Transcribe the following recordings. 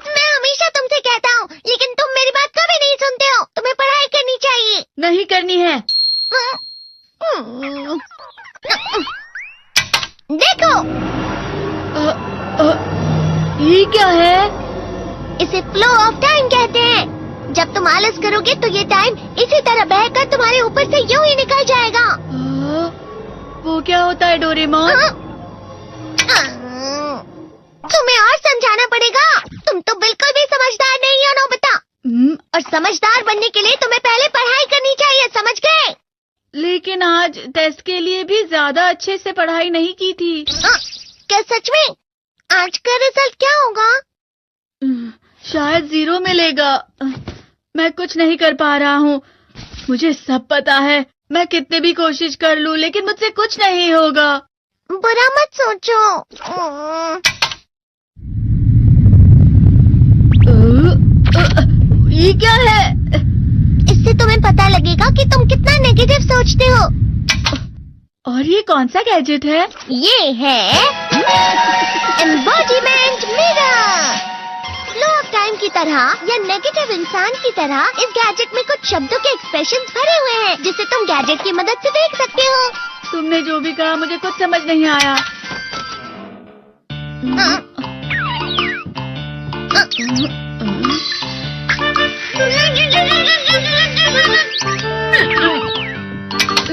मैं हमेशा तुमसे कहता हूँ, लेकिन तुम मेरी बात कभी नहीं सुनते हो। तुम्हें पढ़ाई करनी चाहिए। नहीं करनी है। देखो, ये क्या है? इसे फ्लो ऑफ टाइम कहते हैं। जब तुम आलस करोगे तो ये टाइम इसी तरह बहकर तुम्हारे ऊपर से यूं ही निकल जाएगा। वो क्या होता है डोरेमोन? तुम्हें और समझाना पड़ेगा। तुम तो बिल्कुल भी समझदार नहीं हो नोबिता। और समझदार बनने के लिए तुम्हें पहले पढ़ाई करनी चाहिए, समझ गए? लेकिन आज टेस्ट के लिए भी ज्यादा अच्छे से पढ़ाई नहीं की थी। क्या सच में? आज का रिजल्ट क्या होगा? शायद 0 मिलेगा। मैं कुछ नहीं कर पा रहा हूँ। मुझे सब पता है। मैं कितने भी कोशिश कर लूँ, लेकिन मुझसे कुछ नहीं होगा। बुरा मत सोचो। ये क्या है? इससे तुम्हें पता लगेगा कि तुम कितना नेगेटिव सोचते हो। और ये कौन सा गैजेट है? ये है embodiment mirror. Flow of time की तरह या नेगेटिव इंसान की तरह इस गैजेट में कुछ शब्दों के एक्सप्रेशंस भरे हुए हैं, जिसे तुम गैजेट की मदद से देख सकते हो। तुमने जो भी कहा मुझे कुछ समझ नहीं आया।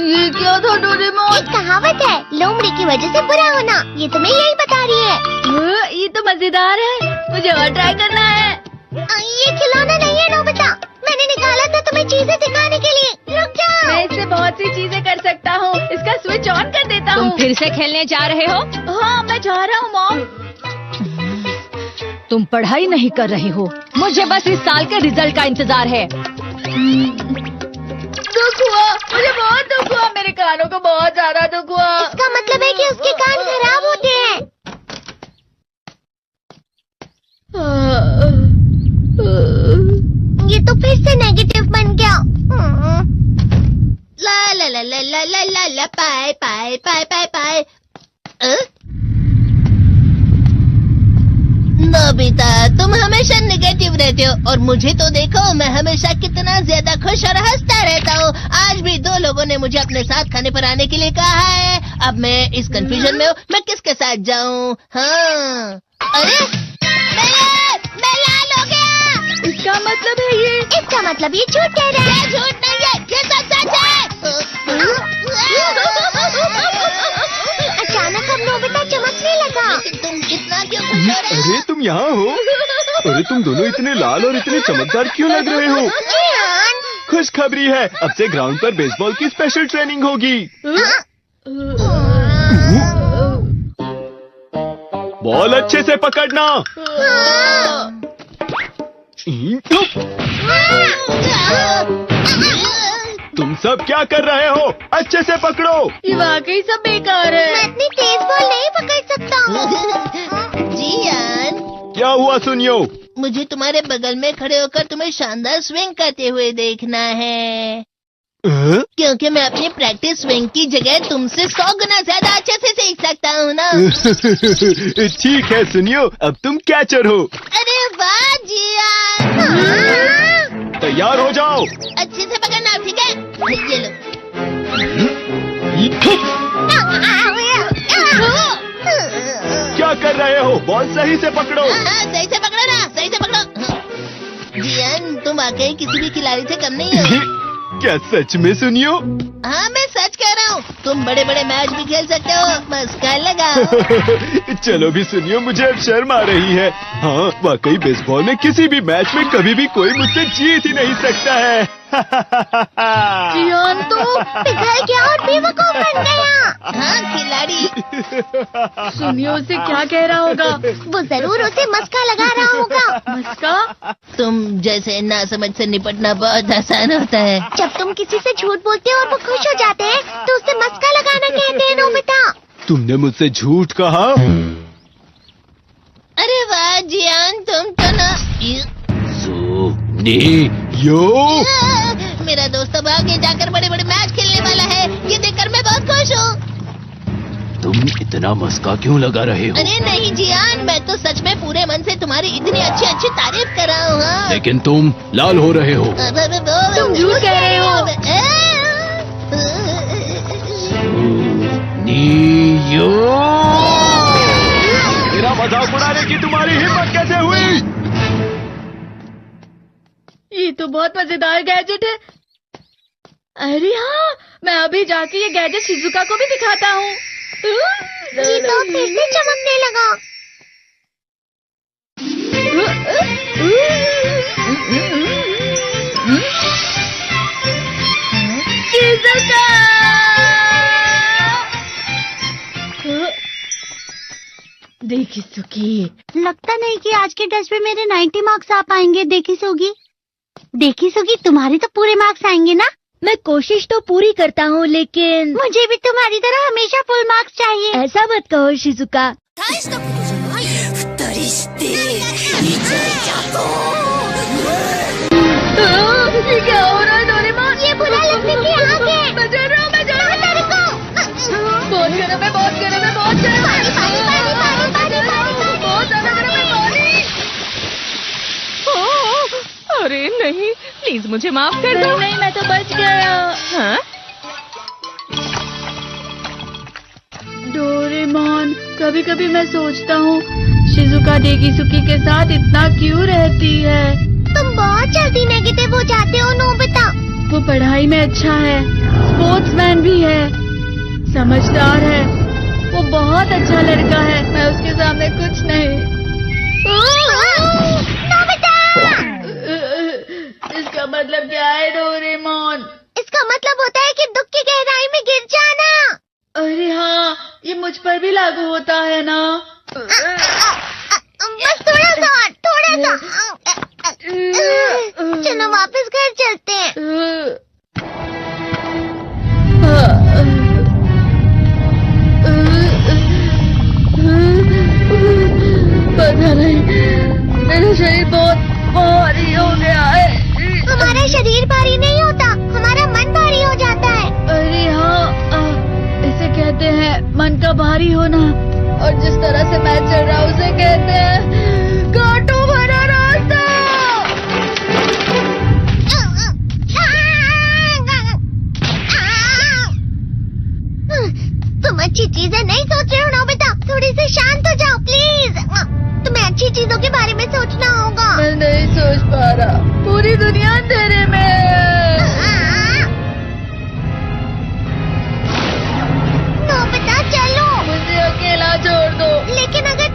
ये क्या था डोरेमोन? एक कहावत है, लोमड़ी की वजह से बुरा होना। ये तुम्हें यही बता रही है। ये तो मजेदार है। मुझे और ट्राई करना है। ये खिलौना नहीं है नोबिता। मैंने निकाला था तुम्हें चीजें दिखाने के लिए। रुक जाओ। मैं इससे बहुत सी चीजें कर सकता हूँ। इसका स्विच ऑन कर देता हूँ। तुम फिर से खेलने जा रहे हो? हाँ, मैं जा रहा हूँ मॉम। तुम पढ़ाई नहीं कर रहे हो। मुझे बस इस साल के रिजल्ट का इंतजार है। दुख हुआ, मुझे बहुत दुख हुआ। मेरे कानों को बहुत ज्यादा दुख हुआ। इसका मतलब है कि उसके कान खराब होते हैं। ये तो फिर से नेगेटिव बन गया। ला ला ला ला ला ला ला ला पाए पाए पाए पाए पाए। नोबिता, तुम हमेशा नेगेटिव रहते हो और मुझे तो देखो, मैं हमेशा कितना ज्यादा खुश और हंसता रहता हूँ। आज भी 2 लोगों ने मुझे अपने साथ खाने पर आने के लिए कहा है। अब मैं इस कंफ्यूजन में हूँ, मैं किसके साथ जाऊँ? हाँ, अरे मैं लाल हो गया। इसका मतलब है ये? इसका मतलब ये झूठ कह रहा है। झूठ नहीं है, ये सब सच है। अचानक अब नोबिता चमकने लगा। तुम इतना क्यों खुश हो रहे हो? अरे तुम यहाँ हो? अरे तुम दोनों इतने लाल और इतने चमकदार क्यों लग रहे हो? खुशखबरी है, अब से ग्राउंड पर बेसबॉल की स्पेशल ट्रेनिंग होगी। बॉल अच्छे से पकड़ना। तुम सब क्या कर रहे हो? अच्छे से पकड़ो। ये वाकई सब बेकार है। मैं इतनी तेज बॉल नहीं पकड़ सकता हूँ। जियान, क्या हुआ सुनियो? मुझे तुम्हारे बगल में खड़े होकर तुम्हें शानदार स्विंग करते हुए देखना है। क्योंकि मैं अपनी प्रैक्टिस स्विंग की जगह तुमसे 100 गुना ज्यादा अच्छे से सीख सकता हूँ ना। ठीक है सुनियो, अब तुम कैचर हो। अरे वाह जियान। तैयार हो जाओ। अच्छे से पकड़ना, ठीक है? ये लो। क्या कर रहे हो? बॉल सही से पकड़ो। सही से पकड़ो ना, सही से पकड़ो। जियान, तुम वाकई किसी भी खिलाड़ी से कम नहीं हो। क्या सच में सुनियो? हाँ, मैं सच कह रहा हूँ। तुम बड़े बड़े मैच भी खेल सकते हो। मस्का लगाओ। चलो भी सुनियो, मुझे अब शर्म आ रही है। हाँ, वाकई बेसबॉल में किसी भी मैच में कभी भी कोई मुझसे जीत ही नहीं सकता है। जियान तो पिघल गया और बेवकूफ बन गया। हाँ, खिलाड़ी। सुनियो उसे क्या कह रहा होगा? वो जरूर उसे मस्का लगा रहा होगा। मस्का? तुम जैसे नासमझ से निपटना बहुत आसान होता है। जब तुम किसी से झूठ बोलते हो और वो खुश हो जाते हैं, तो उसे मस्का लगाना कहते हैं नोबिता। तुमने मुझसे झूठ कहा? अरे वाह जियान, तुम तो ना। यो, मेरा दोस्त अब आगे जाकर बड़े बड़े मैच खेलने वाला है। ये देखकर मैं बहुत खुश हूँ। तुम इतना मस्का क्यों लगा रहे हो? अरे नहीं जियान, मैं तो सच में पूरे मन से तुम्हारी इतनी अच्छी अच्छी तारीफ कर रहा हूँ। हाँ। लेकिन तुम लाल हो रहे हो। तुम झूठ कह रहे हो। नीयो, मेरा मजाक उड़ाने की तुम्हारी हिम्मत कैसे हुई? ये तो बहुत मजेदार गैजेट है। अरे हाँ, मैं अभी जाके ये गैजेट शिजुका को भी दिखाता हूँ। ये तो फिर से चमकने लगा। शिजुका! देखी सुखी, लगता नहीं कि आज के टेस्ट में मेरे 90 मार्क्स आ पाएंगे। देखी सोगी तुम्हारे तो पूरे मार्क्स आएंगे ना? मैं कोशिश तो पूरी करता हूँ, लेकिन मुझे भी तुम्हारी तरह हमेशा फुल मार्क्स चाहिए। ऐसा मत कहो शिजुका। ये क्या हो रहा है डोरेमोन? ये बुरा लगने की आग है। मैं जल रहा हूँ, मैं जल रहा हूँ। बहुत गर्म है, बहुत गर्म है, बहुत गर्म है। बहुत ज्यादा गर्म है पानी। अरे नहीं, प्लीज मुझे माफ कर दो। नहीं, मैं तो बच गया। हाँ? डोरेमोन, कभी कभी मैं सोचता हूँ शिजुका डेकिसुकी के साथ इतना क्यों रहती है। तुम बहुत जल्दी नेगेटिव हो जाते हो नोबिता। वो पढ़ाई में अच्छा है, स्पोर्ट्समैन भी है, समझदार है, वो बहुत अच्छा लड़का है। मैं उसके सामने कुछ नहीं। इसका मतलब क्या है डोरेमोन? इसका मतलब होता है कि दुख की गहराई में गिर जाना। अरे हाँ, ये मुझ पर भी लागू होता है ना। बस थोड़ा सा। चलो वापस घर चलते हैं। पता नहीं, मेरा शरीर बहुत भारी हो गया है। हमारा शरीर भारी नहीं होता, हमारा मन भारी हो जाता है। अरे हाँ, इसे कहते हैं मन का भारी होना। और जिस तरह से मैं चल रहा हूँ उसे कहते हैं कांटों भरा रास्ता। तुम अच्छी चीजें नहीं सोच रहे हो नोबिता, थोड़ी सी शांत हो जाओ प्लीज। तुम्हें अच्छी चीजों के बारे में सोचना होगा। मैं नहीं सोच पा रहा, पूरी दुनिया अंधेरे में है। नोबिता चलो। मुझे अकेला छोड़ दो। लेकिन अगर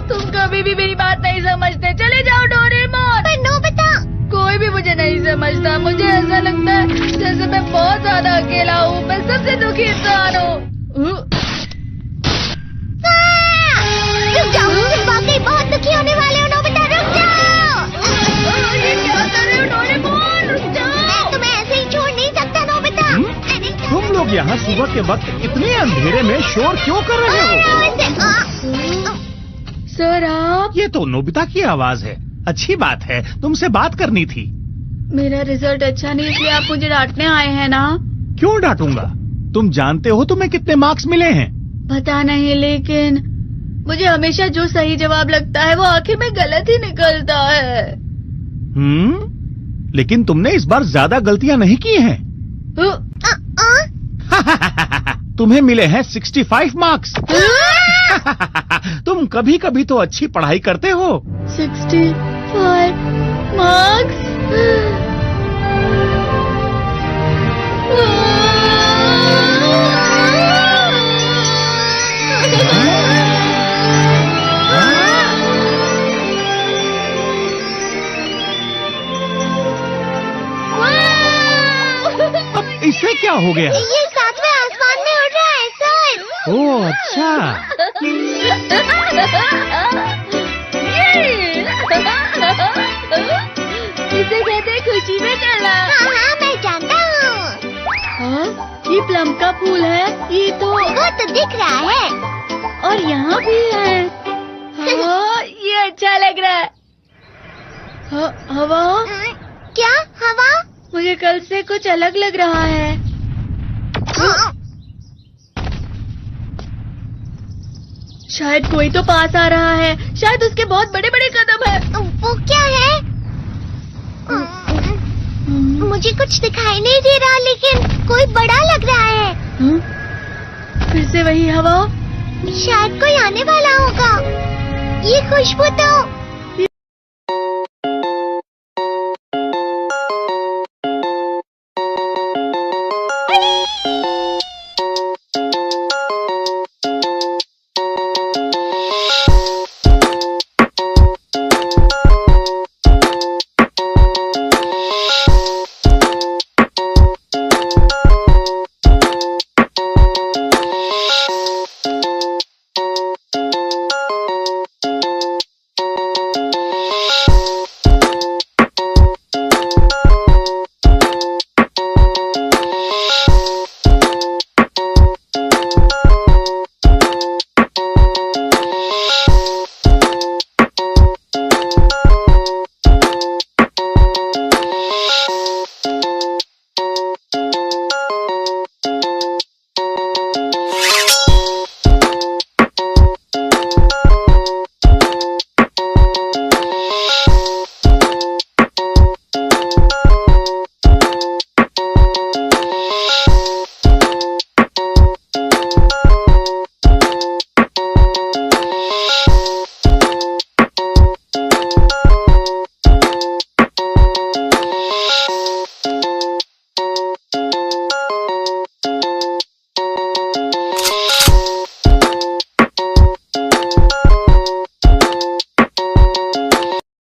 तुम कभी भी मेरी बात नहीं समझते, चले जाओ डोरेमोन। पर नोबिता, कोई भी मुझे नहीं समझता। मुझे ऐसा लगता है जैसे मैं बहुत ज्यादा अकेला हूँ, मैं सबसे दुखी इंसान हूँ। रुक जाओ, तुम वाकई बहुत दुखी होने वाले हो नोबिता, रुक जाओ। ये क्या कर रहे हो डोरेमोन? रुक जाओ। मैं तुम्हें ऐसे ही छोड़ नहीं सकता नोबिता। तुम लोग यहाँ सुबह के वक्त इतने अंधेरे में शोर क्यों कर रहे हो? सर आप? ये तो नोबिता की आवाज है। अच्छी बात है, तुमसे बात करनी थी। मेरा रिजल्ट अच्छा नहीं, इसलिए आप मुझे डांटने आए हैं ना? क्यों डांटूंगा? तुम जानते हो तुम्हें कितने मार्क्स मिले हैं? पता नहीं, लेकिन मुझे हमेशा जो सही जवाब लगता है वो आखिर में गलत ही निकलता है। लेकिन तुमने इस बार ज्यादा गलतियां नहीं की हैं। तुम्हें मिले हैं 65 मार्क्स। तुम कभी कभी तो अच्छी पढ़ाई करते हो। 65 मार्क्स? अब इससे क्या हो गया? ये सातवें आसमान में उड़ रहा है सर। ओह अच्छा। इसे कहते हैं खुशी में चलना। हाँ, मैं जानता हूँ। हाँ, ये प्लम का फूल है। ये तो वो तो दिख रहा है। और यहाँ भी है। हाँ, ये अच्छा लग रहा है। हवा? क्या हवा? मुझे कल से कुछ अलग लग रहा है। शायद कोई तो पास आ रहा है। शायद उसके बहुत बड़े बड़े कदम है। वो क्या है? मुझे कुछ दिखाई नहीं दे रहा, लेकिन कोई बड़ा लग रहा है। फिर से वही हवा। शायद कोई आने वाला होगा। ये खुशबू तो